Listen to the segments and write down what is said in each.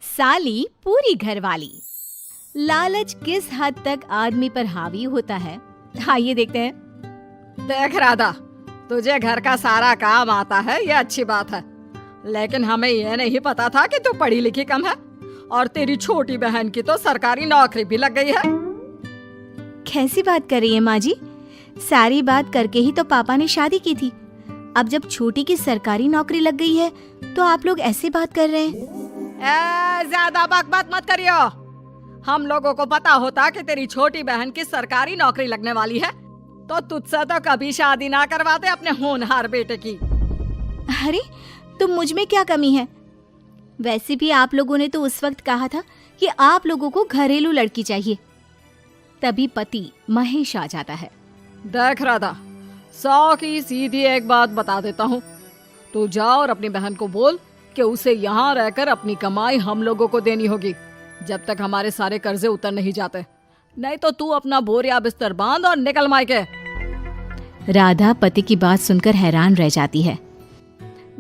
साली पूरी घरवाली। लालच किस हद तक आदमी पर हावी होता है, आइए देखते हैं। देख राधा, तुझे घर का सारा काम आता है, ये अच्छी बात है, लेकिन हमें ये नहीं पता था कि तू पढ़ी लिखी कम है और तेरी छोटी बहन की तो सरकारी नौकरी भी लग गई है। कैसी बात कर रही है माँ जी? सारी बात करके ही तो पापा ने शादी की थी। अब जब छोटी की सरकारी नौकरी लग गई है तो आप लोग ऐसे बात कर रहे हैं। ज्यादा बकबक मत करियो। हम लोगों को पता होता कि तेरी छोटी बहन की सरकारी नौकरी लगने वाली है तो तुझसे तो कभी शादी ना करवाते अपने होनहार बेटे की। अरे तो मुझ में क्या कमी है? वैसे भी आप लोगों ने तो उस वक्त कहा था कि आप लोगों को घरेलू लड़की चाहिए। तभी पति महेश आ जाता है। देख राधा, 100 की सीधी एक बात बता देता हूँ, तू जा और अपनी बहन को बोल कि उसे यहाँ रहकर अपनी कमाई हम लोगों को देनी होगी जब तक हमारे सारे कर्जे उतर नहीं जाते, नहीं तो तू अपना बोरिया बिस्तर बांध और निकल मायके। राधा पति की बात सुनकर हैरान रह जाती है।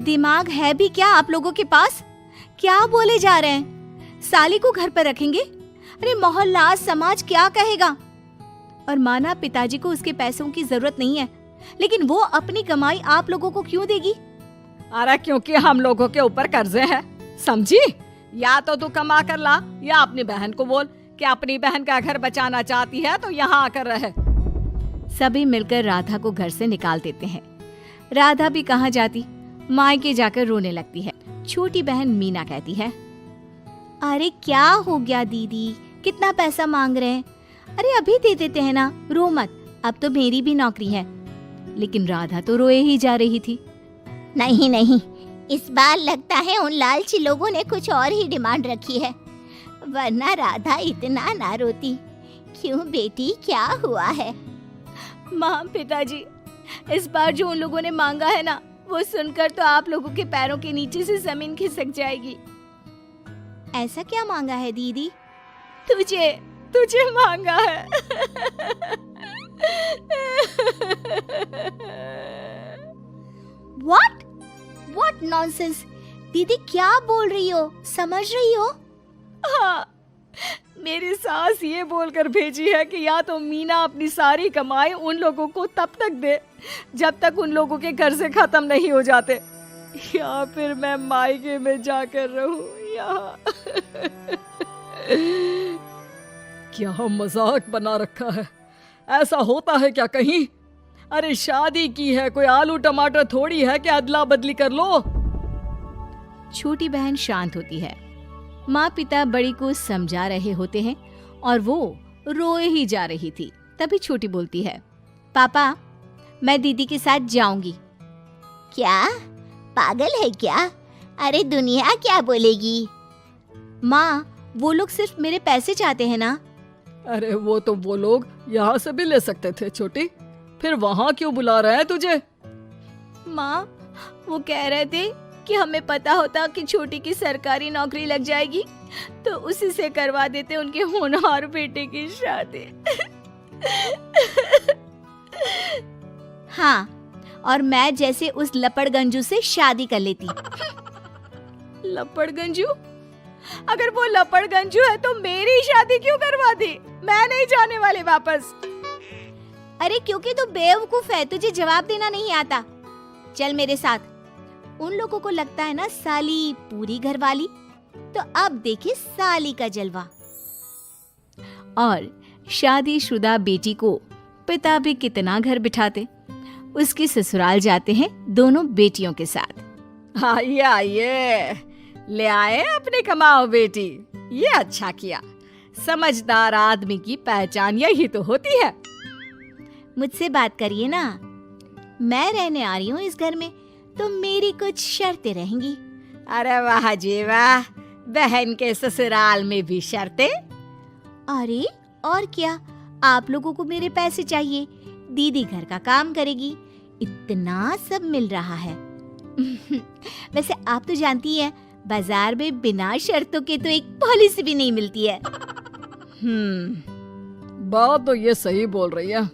दिमाग है भी क्या आप लोगों के पास? क्या बोले जा रहे हैं? साली को घर पर रखेंगे? अरे मोहल्ला समाज क्या कहेगा? और माना पिताजी को उसके पैसों की जरूरत नहीं है, लेकिन वो अपनी कमाई आप लोगों को क्यों देगी? अरे क्योंकि हम लोगों के ऊपर कर्जे हैं, समझी? या तो तू कमा कर ला या अपनी बहन को बोल कि अपनी बहन का घर बचाना चाहती है तो यहाँ आकर रहे। सभी मिलकर राधा को घर से निकाल देते हैं। राधा भी कहाँ जाती, मायके जाकर रोने लगती है। छोटी बहन मीना कहती है, अरे क्या हो गया दीदी, कितना पैसा मांग रहे हैं? अरे अभी दे देते हैं ना, रो मत, अब तो मेरी भी नौकरी है। लेकिन राधा तो रोए ही जा रही थी। नहीं नहीं, इस बार लगता है उन लालची लोगों ने कुछ और ही डिमांड रखी है, वरना राधा इतना ना रोती। क्यों बेटी, क्या हुआ है? माँ पिताजी, इस बार जो उन लोगों ने मांगा है ना, वो सुनकर तो आप लोगों के पैरों के नीचे से जमीन खिसक जाएगी। ऐसा क्या मांगा है दीदी? तुझे मांगा है। What nonsense? दीदी क्या बोल रही हो, समझ रही हो? हाँ, मेरी सास ये बोलकर भेजी है कि या तो मीना अपनी सारी कमाई उन लोगों को तब तक दे जब तक उन लोगों के कर्जे खत्म नहीं हो जाते, या फिर मैं मायके में जाकर रहूं यहाँ। क्या मजाक बना रखा है? ऐसा होता है क्या कहीं? अरे शादी की है, कोई आलू टमाटर थोड़ी है कि अदला बदली कर लो। छोटी बहन शांत होती है। माँ पिता बड़ी को समझा रहे होते हैं और वो रोए ही जा रही थी। तभी छोटी बोलती है, पापा मैं दीदी के साथ जाऊंगी। क्या पागल है क्या? अरे दुनिया क्या बोलेगी? माँ वो लोग सिर्फ मेरे पैसे चाहते हैं ना। अरे वो लोग यहाँ से भी ले सकते थे छोटी, फिर वहाँ क्यों बुला रहे हैं तुझे? माँ वो कह रहे थे कि हमें पता होता कि छोटी की सरकारी नौकरी लग जाएगी तो उसी से करवा देते उनके होनहार बेटे की शादी। हाँ, और मैं जैसे उस लपड़गंजू से शादी कर लेती। लपड़गंजू? अगर वो लपड़गंजू है तो मेरी शादी क्यों करवा दी? मैं नहीं जाने वाली वापस। अरे क्योंकि तू बेवकूफ है, तुझे जवाब देना नहीं आता। चल मेरे साथ। उन लोगों को लगता है ना साली पूरी घरवाली, तो अब देखिए साली का जलवा। और शादीशुदा बेटी को पिता भी कितना घर बिठाते। उसकी ससुराल जाते हैं दोनों बेटियों के साथ। आइए आइए, ले आए अपने कमाओ बेटी, ये अच्छा किया। समझदार आदमी की पहचान यही तो होती है। मुझसे बात करिए ना, मैं रहने आ रही हूँ इस घर में, तो मेरी कुछ शर्तें रहेंगी। अरे वाह जी वाह, बहन के ससुराल में भी शर्तें? अरे और क्या, आप लोगों को मेरे पैसे चाहिए, दीदी घर का काम करेगी, इतना सब मिल रहा है। वैसे आप तो जानती हैं, बाजार में बिना शर्तों के तो एक पॉलिसी भी नहीं मिलती है। बात तो ये सही बोल रही है,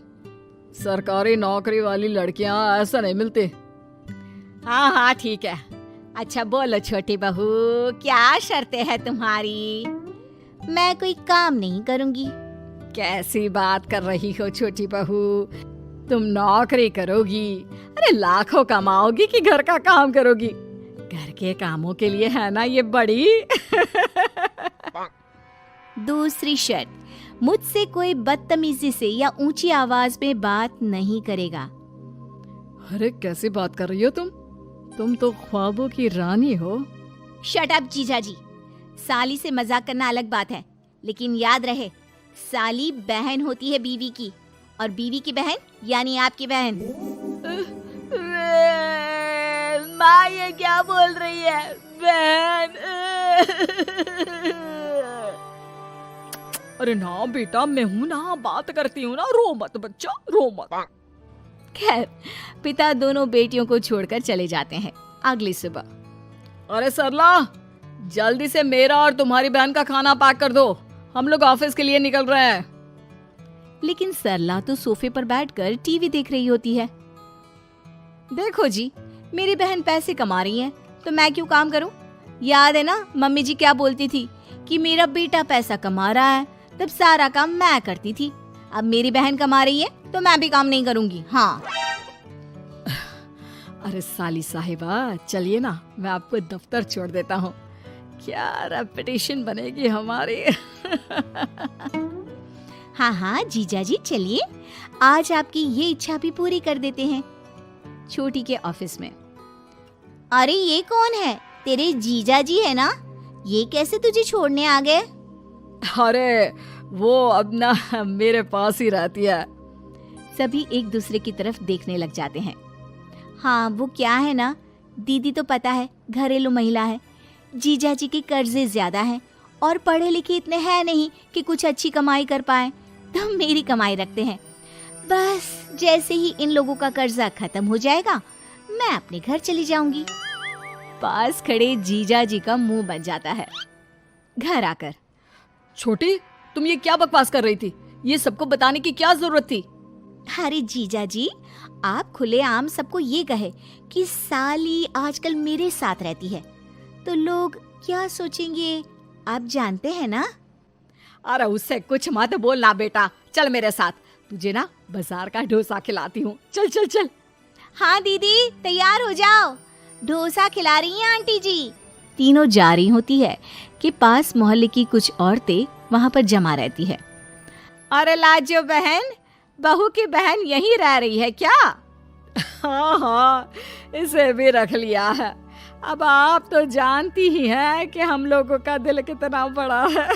सरकारी नौकरी वाली लड़कियां ऐसा नहीं मिलती। हाँ हाँ ठीक है, अच्छा बोलो छोटी बहू, क्या शर्तें हैं तुम्हारी? मैं कोई काम नहीं करूंगी। कैसी बात कर रही हो छोटी बहू, तुम नौकरी करोगी? अरे लाखों कमाओगी कि घर का काम करोगी? घर के कामों के लिए है ना ये बड़ी। दूसरी शर्त, मुझसे कोई बदतमीजी से या ऊंची आवाज में बात नहीं करेगा। अरे कैसी बात कर रही हो तुम तो ख्वाबों की रानी हो। शट अप जीजा जी, साली से मजाक करना अलग बात है, लेकिन याद रहे साली बहन होती है बीवी की, और बीवी की बहन यानी आपकी बहन। माँ ये क्या बोल रही है? बहन। अरे ना बेटा, मैं हूं ना, बात करती हूँ ना, रो मत बच्चा, रो मत। खैर, पिता दोनों बेटियों को छोड़कर चले जाते हैं। अगली सुबह, अरे सरला, जल्दी से मेरा और तुम्हारी बहन का खाना पैक कर दो, हम लोग ऑफिस के लिए निकल रहे हैं। लेकिन सरला तो सोफे पर बैठकर टीवी देख रही होती है। देखो जी, मेरी बहन पैसे कमा रही है तो मैं क्यों काम करूं? याद है ना मम्मी जी क्या बोलती थी कि मेरा बेटा पैसा कमा रहा है, तब सारा काम मैं करती थी। अब मेरी बहन कमा रही है तो मैं भी काम नहीं करूंगी। हाँ। अरे साली साहिबा, चलिए ना, मैं आपको दफ्तर छोड़ देता हूँ। क्या रेपुटेशन बनेगी हमारी। हाँ हाँ जीजा जी चलिए, आज आपकी ये इच्छा भी पूरी कर देते हैं। छोटी के ऑफिस में, अरे ये कौन है? तेरे जीजा जी है ना? ये कैसे तुझे छोड़ने आ गए? अरे वो अब ना मेरे पास ही रहती है। सभी एक दूसरे की तरफ देखने लग जाते हैं। हाँ वो क्या है ना, दीदी तो पता है घरेलू महिला है, जीजा जी के कर्जे ज्यादा हैं और पढ़े लिखे इतने हैं नहीं कि कुछ अच्छी कमाई कर पाए, तो मेरी कमाई रखते हैं। बस जैसे ही इन लोगों का कर्जा खत्म हो जाएगा मैं अपने घर चली जाऊंगी। पास खड़े जीजा जी का मुंह बन जाता है। घर आकर, छोटी, तुम ये क्या बकवास कर रही थी? ये सबको बताने की क्या जरूरत थी? अरे जीजा जी, आप खुलेआम सबको ये कहे कि साली आजकल मेरे साथ रहती है तो लोग क्या सोचेंगे आप जानते हैं ना। अरे उससे कुछ मत बोलना बेटा, चल मेरे साथ, तुझे ना बाजार का डोसा खिलाती हूँ। चल चल चल। हाँ दीदी तैयार हो जाओ, डोसा खिला रही हैं आंटी जी। तीनों जा रही होती है कि पास मोहल्ले की कुछ औरतें वहाँ पर जमा रहती है। अरे लाजो बहन, बहू की बहन यहीं रह रही है क्या? हाँ हाँ, इसे भी रख लिया है। अब आप तो जानती ही हैं कि हम लोगों का दिल कितना बड़ा है।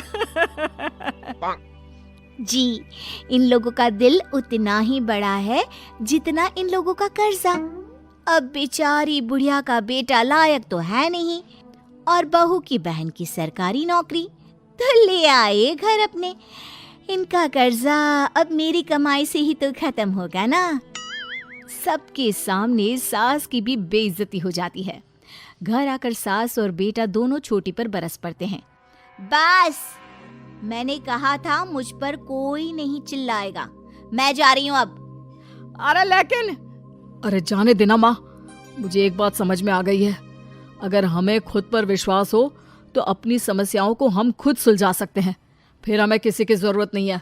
जी, इन लोगों का दिल उतना ही बड़ा है जितना इन लोगों का कर्जा। अब बेचारी बुढ़िया का बेटा लायक तो है नहीं और बहू की बहन की सरकारी नौकरी, तो ले आए घर अपने। इनका कर्जा अब मेरी कमाई से ही तो खत्म होगा ना। सबके सामने सास की भी बेइज्जती हो जाती है। घर आकर सास और बेटा दोनों छोटी पर बरस पड़ते हैं। बस, मैंने कहा था मुझ पर कोई नहीं चिल्लाएगा। मैं जा रही हूँ अब। अरे लेकिन, अरे जाने देना माँ, मुझे एक बात समझ में आ गई है। अगर हमें खुद पर विश्वास हो तो अपनी समस्याओं को हम खुद सुलझा सकते हैं, फिर हमें किसी की जरूरत नहीं है।